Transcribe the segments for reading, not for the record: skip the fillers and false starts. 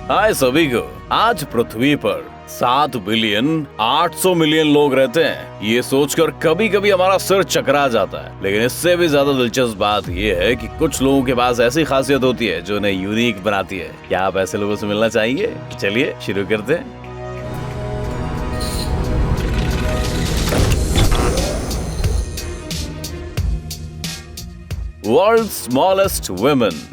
हाय सभी को। आज पृथ्वी पर 7 बिलियन 800 मिलियन लोग रहते हैं। ये सोचकर कभी कभी हमारा सिर चकरा जाता है। लेकिन इससे भी ज्यादा दिलचस्प बात ये है कि कुछ लोगों के पास ऐसी खासियत होती है जो उन्हें यूनिक बनाती है। क्या आप ऐसे लोगों से मिलना चाहेंगे? चलिए शुरू करते हैं। World smallest women.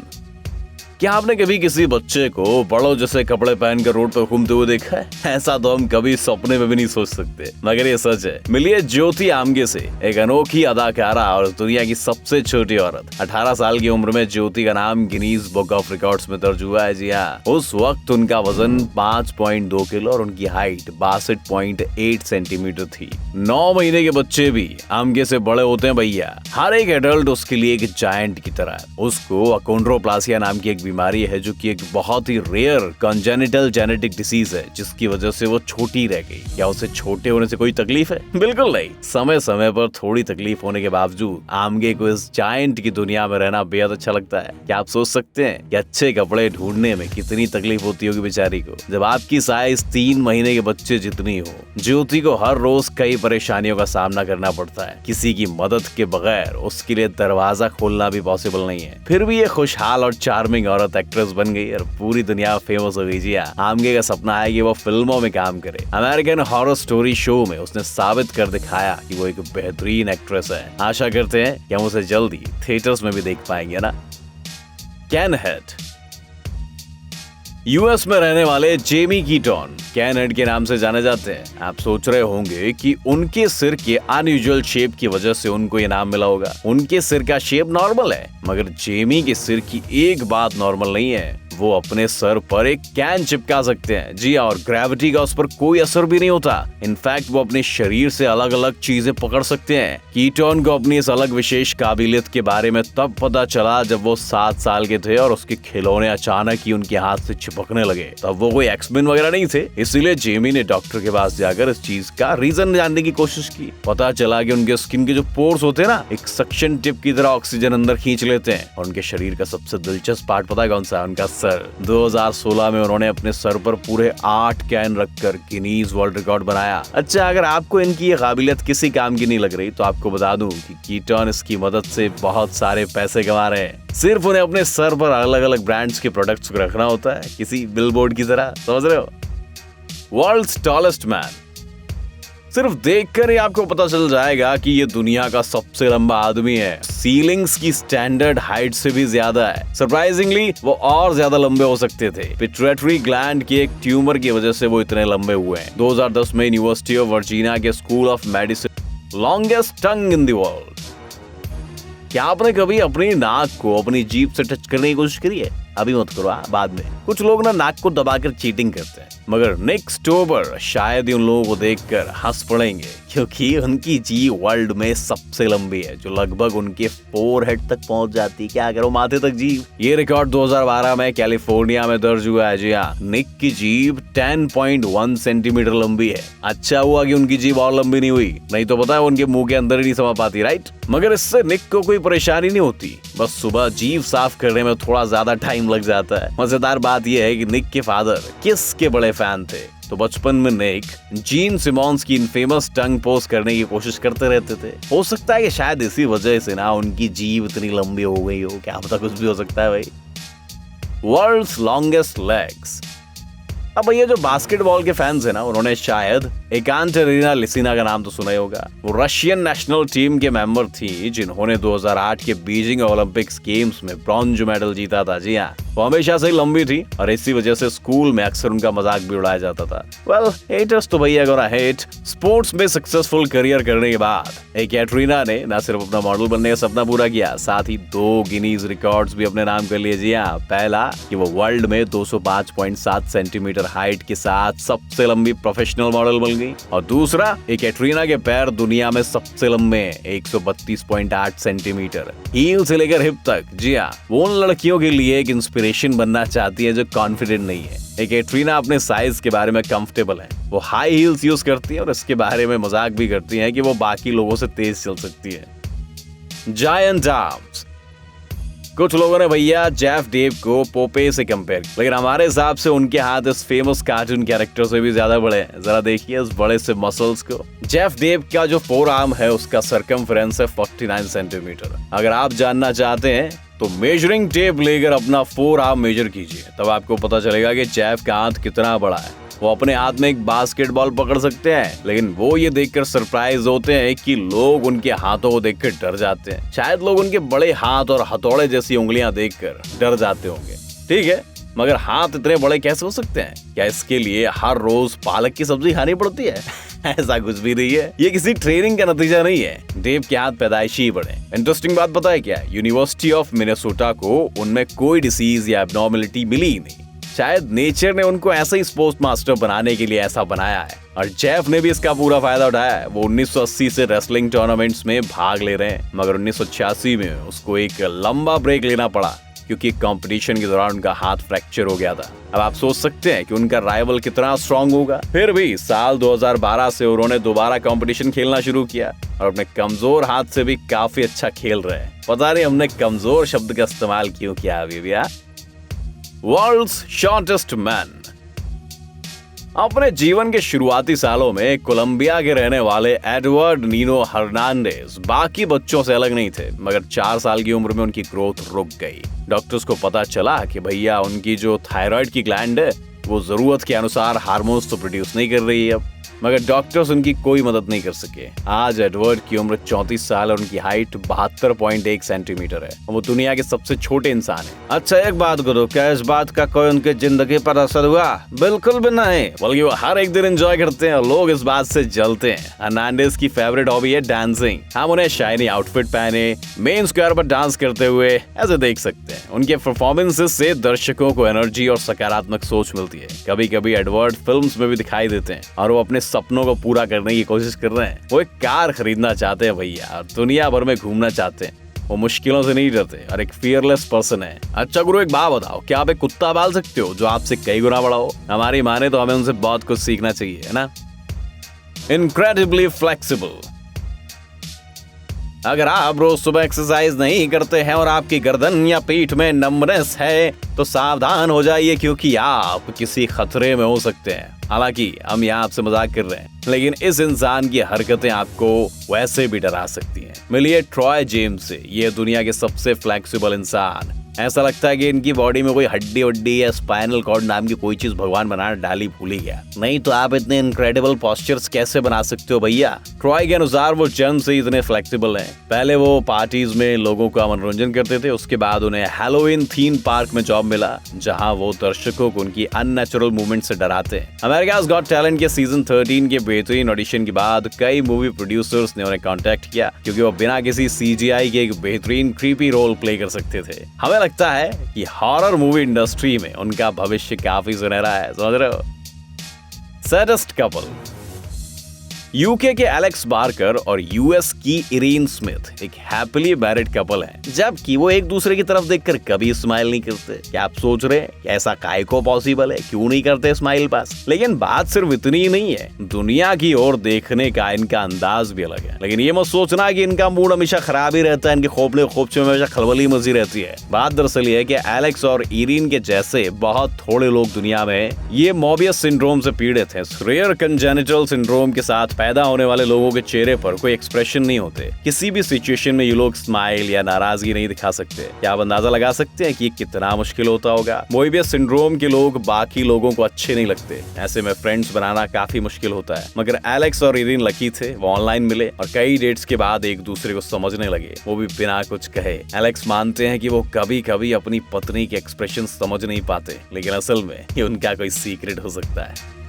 क्या आपने कभी किसी बच्चे को बड़ों जैसे कपड़े पहनकर रोड पर घूमते हुए देखा है? ऐसा तो हम कभी सपने में भी नहीं सोच सकते, मगर ये सच है। मिलिए ज्योति आमगे से, एक अनोखी अदाकारा और दुनिया की सबसे छोटी औरत। 18 साल की उम्र में ज्योति का नाम गिनीज बुक ऑफ रिकॉर्ड्स में दर्ज हुआ है। जी हाँ, उस वक्त उनका वजन 5.2 किलो और उनकी हाइट 62.8 सेंटीमीटर थी। 9 महीने के बच्चे भी आमगे से बड़े होते हैं भैया। हर एक एडल्ट उसके लिए एक जायंट की तरह है। उसको अकोंड्रोप्लासिया नाम की एक बीमारी है जो कि एक बहुत ही रेयर कंजेनिटल जेनेटिक डिसीज है, जिसकी वजह से वो छोटी रह गई। क्या उसे छोटे होने से कोई तकलीफ है? बिल्कुल नहीं। समय समय पर थोड़ी तकलीफ होने के बावजूद आमगे को इस जायंट की दुनिया में रहना बेहद अच्छा लगता है। क्या आप सोच सकते हैं कि अच्छे कपड़े ढूंढने में कितनी तकलीफ होती होगी बेचारी को, जब आपकी साइज 3 महीने के बच्चे जितनी हो। ज्योति को हर रोज कई परेशानियों का सामना करना पड़ता है। किसी की मदद के बगैर उसके लिए दरवाजा खोलना भी पॉसिबल नहीं है। फिर भी ये खुशहाल और चार्मिंग औरत एक्ट्रेस बन गई और पूरी दुनिया फेमस हो गई। जी हाँ, आमगे का सपना है कि वो फिल्मों में काम करे। अमेरिकन हॉरर स्टोरी शो में उसने साबित कर दिखाया कि वो एक बेहतरीन एक्ट्रेस है। आशा करते हैं कि हम उसे जल्दी थिएटर्स में भी देख पाएंगे ना। केन हेड। यूएस में रहने वाले जेमी कीटन केन हेड के नाम से जाने जाते हैं। आप सोच रहे होंगे कि उनके सिर के अनयूजुअल शेप की वजह से उनको ये नाम मिला होगा। उनके सिर का शेप नॉर्मल है, मगर जेमी के सिर की एक बात नॉर्मल नहीं है। वो अपने सर पर एक कैन चिपका सकते हैं। जी और ग्रेविटी का उस पर कोई असर भी नहीं होता। इनफैक्ट वो अपने शरीर से अलग अलग चीजें पकड़ सकते हैं। कीटन को अपनी इस अलग विशेष काबिलियत के बारे में तब पता चला जब वो 7 साल के थे और उसके खिलौने अचानक ही उनके हाथ से चिपकने लगे। तब वो कोई एक्समैन वगैरह नहीं थे, इसीलिए जेमी ने डॉक्टर के पास जाकर इस चीज का रीजन जानने की कोशिश की। पता चला कि उनके स्किन के जो पोर्स होते हैं ना, एक सक्शन टिप की तरह ऑक्सीजन अंदर खींच लेते हैं। और उनके शरीर का सबसे दिलचस्प पार्ट पता है कौन सा है? उनका सर। 2016 में उन्होंने अपने सर पर पूरे 8 कैन रखकर गिनीज वर्ल्ड रिकॉर्ड बनाया। अच्छा, अगर आपको इनकी ये काबिलियत किसी काम की नहीं लग रही तो आपको बता दूं कि कीटन इसकी मदद से बहुत सारे पैसे कमा रहे हैं। सिर्फ उन्हें अपने सर पर अलग अलग ब्रांड्स के प्रोडक्ट्स को रखना होता है, किसी बिलबोर्ड की तरह। समझ रहे हो? World's tallest man. सिर्फ देखकर ही आपको पता चल जाएगा कि ये दुनिया का सबसे लंबा आदमी है। सीलिंग्स की स्टैंडर्ड हाइट से भी ज्यादा है। सरप्राइजिंगली वो और ज्यादा लंबे हो सकते थे। पिट्यूटरी ग्लैंड की एक ट्यूमर की वजह से वो इतने लंबे हुए हैं। 2010 में यूनिवर्सिटी ऑफ वर्जीनिया के school of medicine longest tongue in the world. क्या आपने कभी अपनी नाक को अपनी जीभ से टच करने की कोशिश करी है? अभी मत करो, बाद में। कुछ लोग ना नाक को दबाकर चीटिंग करते हैं, मगर निक स्टोबर शायद ही उन लोगों को देखकर हंस पड़ेंगे, क्योंकि उनकी जीभ वर्ल्ड में सबसे लंबी है, जो लगभग उनके फोरहेड तक पहुंच जाती है। क्या करो, माथे तक जीभ। ये रिकॉर्ड 2012 में कैलिफोर्निया में दर्ज हुआ है। जी हाँ, निक की जीभ 10.1 सेंटीमीटर लंबी है। अच्छा हुआ कि उनकी जीभ और लंबी नहीं हुई, नहीं तो पता है उनके मुंह के अंदर ही नहीं समा पाती, राइट? मगर इससे निक को कोई परेशानी नहीं होती, बस सुबह जीभ साफ करने में थोड़ा ज्यादा टाइम लग जाता है। मजेदार बात यह है कि निक के फादर किस के बड़े फैन थे, तो बचपन में निक जीन सिमोन्स की इनफेमस टंग पोस्ट करने की कोशिश करते रहते थे। हो सकता है कि शायद इसी वजह से ना उनकी जीभ इतनी लंबी हो गई हो। क्या पता, कुछ भी हो सकता है भाई। World's longest legs. अब भैया जो बास्केटबॉल के फैंस है ना, उन्होंने शायद एकांटेरिना लिसिना का नाम तो सुना ही होगा। वो रशियन नेशनल टीम के मेंबर थी, जिन्होंने 2008 के बीजिंग ओलंपिक्स गेम्स में ब्रॉन्ज मेडल जीता था। जी हाँ, वो हमेशा से ही लंबी थी और इसी वजह से स्कूल में अक्सर उनका मजाक भी उड़ाया जाता था। वेल, हेटर्स तो भैया गोना हेट। स्पोर्ट्स में सक्सेसफुल करियर करने के बाद कैटरीना ने न सिर्फ अपना मॉडल बनने का सपना पूरा किया, साथ ही 2 गिनीज रिकॉर्ड्स भी अपने नाम कर लिए। जी हाँ, पहला कि वो वर्ल्ड में 205.7 सेंटीमीटर हाइट के साथ सबसे लंबी प्रोफेशनल मॉडल बन गई, और दूसरा कैटरीना के पैर दुनिया में सबसे लंबे हैं, 132.8 सेंटीमीटर, हील से लेकर हिप तक। जी हाँ, वो उन लड़कियों के लिए एक इंस्पिरेशन बनना चाहती है जो कॉन्फिडेंट नहीं है। कैटरीना अपने साइज के बारे में कंफर्टेबल है। वो हाई हील्स यूज करती है और इसके बारे में मजाक भी करती है कि वो बाकी लोगों से तेज चल सकती है। Giant arms. कुछ लोगों ने भैया जेफ डेव को पोपे से कंपेयर, लेकिन हमारे हिसाब से उनके हाथ इस फेमस कार्टून कैरेक्टर से भी ज्यादा बड़े हैं। जरा देखिए इस बड़े से मसल्स को। जेफ डेव का जो फोर आर्म है उसका सरकमफ्रेंस है 49 सेंटीमीटर। अगर आप जानना चाहते हैं तो मेजरिंग टेप लेकर अपना फोर आर्म मेजर कीजिए, तब आपको पता चलेगा कि जेफ का हाथ कितना बड़ा है। वो अपने हाथ में एक बास्केटबॉल पकड़ सकते हैं, लेकिन वो ये देखकर सरप्राइज होते हैं कि लोग उनके हाथों को देखकर डर जाते हैं। शायद लोग उनके बड़े हाथ और हथौड़े जैसी उंगलियां देखकर डर जाते होंगे। ठीक है, मगर हाथ इतने बड़े कैसे हो सकते हैं? क्या इसके लिए हर रोज पालक की सब्जी खानी पड़ती है? ऐसा कुछ भी नहीं है, ये किसी ट्रेनिंग का नतीजा नहीं है। डेव के हाथ पैदाइशी ही बड़े। इंटरेस्टिंग बात पता है क्या है? यूनिवर्सिटी ऑफ मिनेसोटा को उनमें कोई डिसीज या एब्नॉर्मलिटी मिली ही नहीं। शायद नेचर ने उनको ऐसा ही स्पोर्ट्स मास्टर बनाने के लिए ऐसा बनाया है, और जेफ ने भी इसका पूरा फायदा उठाया है। वो 1980 से रेसलिंग टूर्नामेंट्स में भाग ले रहे हैं, मगर 1986 में उसको एक लंबा ब्रेक लेना पड़ा क्योंकि कंपटीशन के दौरान उनका हाथ फ्रैक्चर हो गया था। अब आप सोच सकते हैं कि उनका राइवल कितना स्ट्रांग होगा। फिर भी साल 2012 से उन्होंने दोबारा कंपटीशन खेलना शुरू किया और अपने कमजोर हाथ से भी काफी अच्छा खेल रहे हैं। पता नहीं हमने कमजोर शब्द का इस्तेमाल क्यों किया अभी भी। World's shortest man. अपने जीवन के शुरुआती सालों में कोलंबिया के रहने वाले एडवर्ड नीनो हर्नांडेज बाकी बच्चों से अलग नहीं थे, मगर 4 साल की उम्र में उनकी ग्रोथ रुक गई। डॉक्टर्स को पता चला कि भैया उनकी जो थायराइड की ग्लैंड है वो जरूरत के अनुसार हार्मोन्स तो प्रोड्यूस नहीं कर रही है अब, मगर डॉक्टर्स उनकी कोई मदद नहीं कर सके। आज एडवर्ड की उम्र 34 साल और उनकी हाइट 72.1 सेंटीमीटर है। वो दुनिया के सबसे छोटे इंसान है। अच्छा एक बात करो, क्या इस बात का कोई उनकी जिंदगी पर असर हुआ? बिल्कुल भी नहीं, बल्कि वो हर एक दिन एंजॉय करते हैं और लोग इस बात से जलते हैं। हर्नांडेज की फेवरेट हॉबी है डांसिंग। हम उन्हें शाइनी आउटफिट पहने मेन स्क्वायर पर डांस करते हुए ऐसे देख सकते हैं। उनके परफॉर्मेंसेस से दर्शकों को एनर्जी और सकारात्मक सोच मिलती है। कभी कभी एडवर्ड फिल्म्स में भी दिखाई देते हैं और वो अपने सपनों को पूरा करने की कोशिश कर रहे हैं। वो एक कार खरीदना चाहते हैं भैया, और दुनिया भर में घूमना चाहते हैं। वो मुश्किलों से नहीं डरते और एक फियरलेस पर्सन है। अच्छा गुरु एक बात बताओ, क्या आप एक कुत्ता पाल सकते हो जो आपसे कई गुना बड़ा हो? हमारी माने तो हमें उनसे बहुत कुछ सीखना चाहिए, है ना? Incredibly flexible. अगर आप रोज सुबह एक्सरसाइज नहीं करते हैं और आपकी गर्दन या पीठ में नमनेस है तो सावधान हो जाइए, क्योंकि आप किसी खतरे में हो सकते हैं। हालांकि हम यहाँ आपसे मजाक कर रहे हैं, लेकिन इस इंसान की हरकतें आपको वैसे भी डरा सकती हैं। मिलिए ट्रॉय जेम्स से, ये दुनिया के सबसे फ्लेक्सिबल इंसान। ऐसा लगता है कि इनकी बॉडी में कोई हड्डी वड्डी या स्पाइनल कॉर्ड नाम की कोई चीज भगवान बना डाली भूल ही गया। नहीं तो आप इतने इनक्रेडिबल पोस्चर्स कैसे बना सकते हो भैया? ट्रॉय के अनुसार वो जन्म से इतने फ्लेक्सिबल हैं। पहले वो पार्टीज में लोगों का मनोरंजन करते थे, उसके बाद उन्हें हैलोवीन थीम पार्क में जॉब मिला, जहां वो दर्शकों को उनकी अननेचुरल मूवमेंट से डराते हैं। अमेरिकाज़ गॉट टैलेंट के सीजन 13 के बेहतरीन ऑडिशन के बाद कई मूवी प्रोड्यूसर्स ने उन्हें कॉन्टेक्ट किया, क्योंकि वो बिना किसी CGI के एक बेहतरीन क्रीपी रोल प्ले कर सकते थे। हमें लगता है कि हॉरर मूवी इंडस्ट्री में उनका भविष्य काफी सुनहरा है। समझ रहे हो? Saddest couple. यूके के एलेक्स बार्कर और यूएस की इरीन स्मिथ एक हैप्पीली मैरिड कपल है, जबकि वो एक दूसरे की तरफ देखकर कभी स्माइल नहीं करते। क्या आप सोच रहे हैं ऐसा काय को पॉसिबल है? क्यों नहीं करते स्माइल पास? लेकिन बात सिर्फ इतनी ही नहीं है, दुनिया की ओर देखने का इनका अंदाज भी अलग है। लेकिन ये मत सोचना कि इनका मूड हमेशा खराब ही रहता है, इनके खोपड़े खोपचे में हमेशा खलबली मची रहती है। बात दरअसल ये है कि एलेक्स और इरीन के जैसे बहुत थोड़े लोग दुनिया में ये मोबियस सिंड्रोम से पीड़ित हैं। रेयर कंजेनिटल सिंड्रोम के साथ पैदा होने वाले लोगों के चेहरे पर कोई एक्सप्रेशन नहीं होते। किसी भी सिचुएशन में ये लोग स्माइल या नाराजगी नहीं दिखा सकते। क्या आप अंदाजा लगा सकते हैं कि कितना मुश्किल होता होगा? मोबियस सिंड्रोम के लोग बाकी लोगों को अच्छे नहीं लगते, ऐसे में फ्रेंड्स बनाना काफी मुश्किल होता है। मगर एलेक्स और इरीन लकी थे, वो ऑनलाइन मिले और कई डेट्स के बाद एक दूसरे को समझने लगे, वो भी बिना कुछ कहे। एलेक्स मानते हैं कि वो कभी कभी अपनी पत्नी के एक्सप्रेशन समझ नहीं पाते, लेकिन असल में ये उनका कोई सीक्रेट हो सकता है।